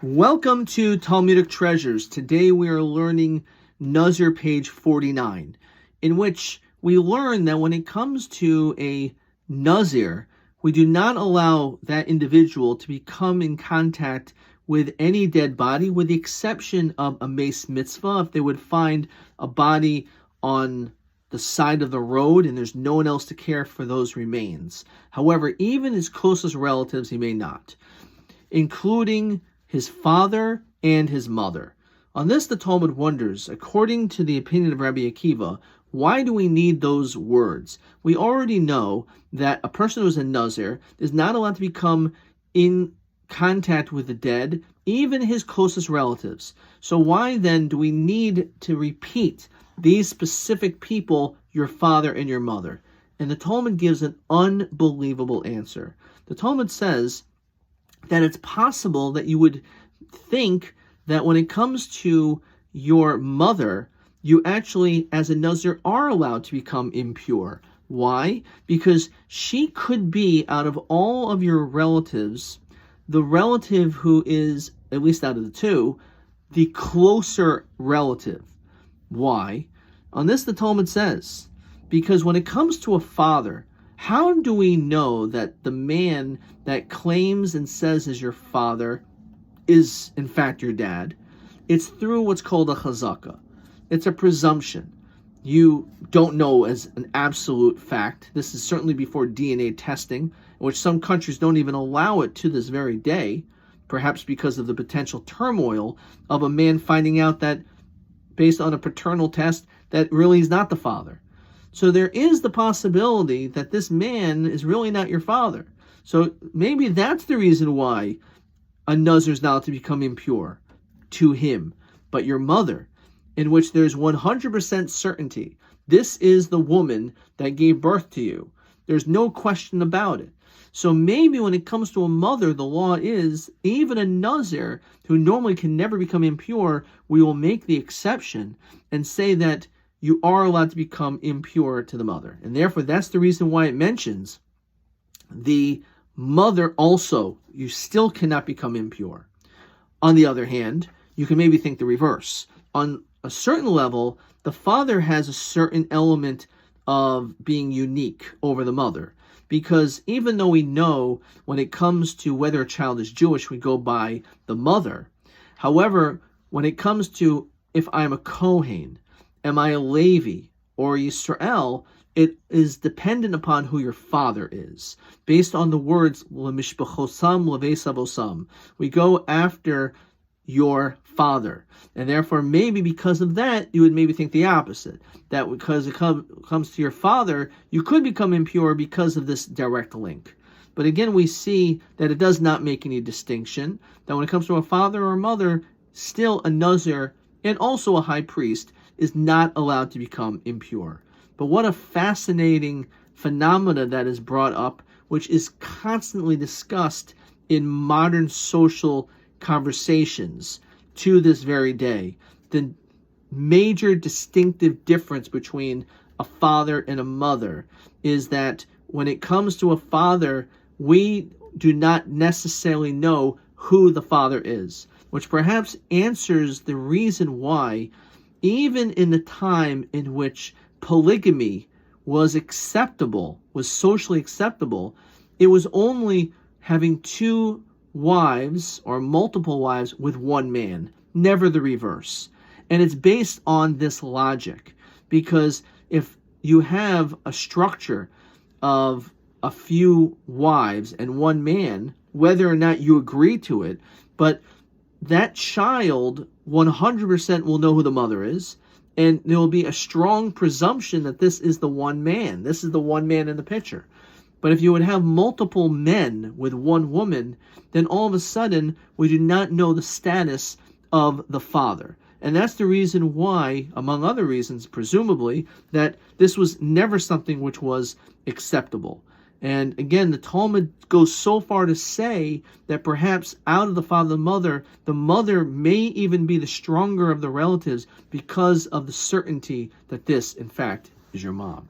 Welcome to Talmudic Treasures. Today we are learning Nazir page 49, in which we learn that when it comes to a Nazir, we do not allow that individual to become in contact with any dead body, with the exception of a mace mitzvah. If they would find a body on the side of the road and there's no one else to care for those remains. However, even his closest relatives, he may not, including his father and his mother. On this, the Talmud wonders, according to the opinion of Rabbi Akiva, why do we need those words? We already know that a person who is a Nazir is not allowed to become in contact with the dead, even his closest relatives. So why then do we need to repeat these specific people, your father and your mother? And the Talmud gives an unbelievable answer. The Talmud says that it's possible that you would think that when it comes to your mother, you actually, as a Nazir, are allowed to become impure. Why? Because she could be, out of all of your relatives, the relative who is, at least out of the two, the closer relative. Why? On this, the Talmud says, because when it comes to a father, how do we know that the man that claims and says is your father is in fact your dad? It's through what's called a chazakah. It's a presumption. You don't know as an absolute fact. This is certainly before DNA testing, in which some countries don't even allow it to this very day, perhaps because of the potential turmoil of a man finding out that, based on a paternal test, that really is not the father. So there is the possibility that this man is really not your father. So maybe that's the reason why a Nazir is not to become impure to him. But your mother, in which there's 100% certainty, this is the woman that gave birth to you. There's no question about it. So maybe when it comes to a mother, the law is, even a Nazir who normally can never become impure, we will make the exception and say that you are allowed to become impure to the mother. And therefore, that's the reason why it mentions the mother also, you still cannot become impure. On the other hand, you can maybe think the reverse. On a certain level, the father has a certain element of being unique over the mother. Because even though we know when it comes to whether a child is Jewish, we go by the mother. However, when it comes to if I'm a Kohen, am I a Levi or Yisrael, it is dependent upon who your father is. Based on the words, L'mishpachosam l'veisavosam. We go after your father. And therefore, maybe because of that, you would maybe think the opposite. That because it comes to your father, you could become impure because of this direct link. But again, we see that it does not make any distinction. That when it comes to a father or a mother, still a Nazir and also a high priest is not allowed to become impure. But what a fascinating phenomena that is brought up, which is constantly discussed in modern social conversations to this very day. The major distinctive difference between a father and a mother is that when it comes to a father, we do not necessarily know who the father is, which perhaps answers the reason why, even in the time in which polygamy was acceptable, was socially acceptable, it was only having two wives or multiple wives with one man, never the reverse. And it's based on this logic, because if you have a structure of a few wives and one man, whether or not you agree to it, but that child 100% will know who the mother is, and there will be a strong presumption that this is the one man. This is the one man in the picture. But if you would have multiple men with one woman, then all of a sudden we do not know the status of the father. And that's the reason why, among other reasons, presumably, that this was never something which was acceptable. And again, the Talmud goes so far to say that perhaps out of the father and the mother may even be the stronger of the relatives because of the certainty that this, in fact, is your mom.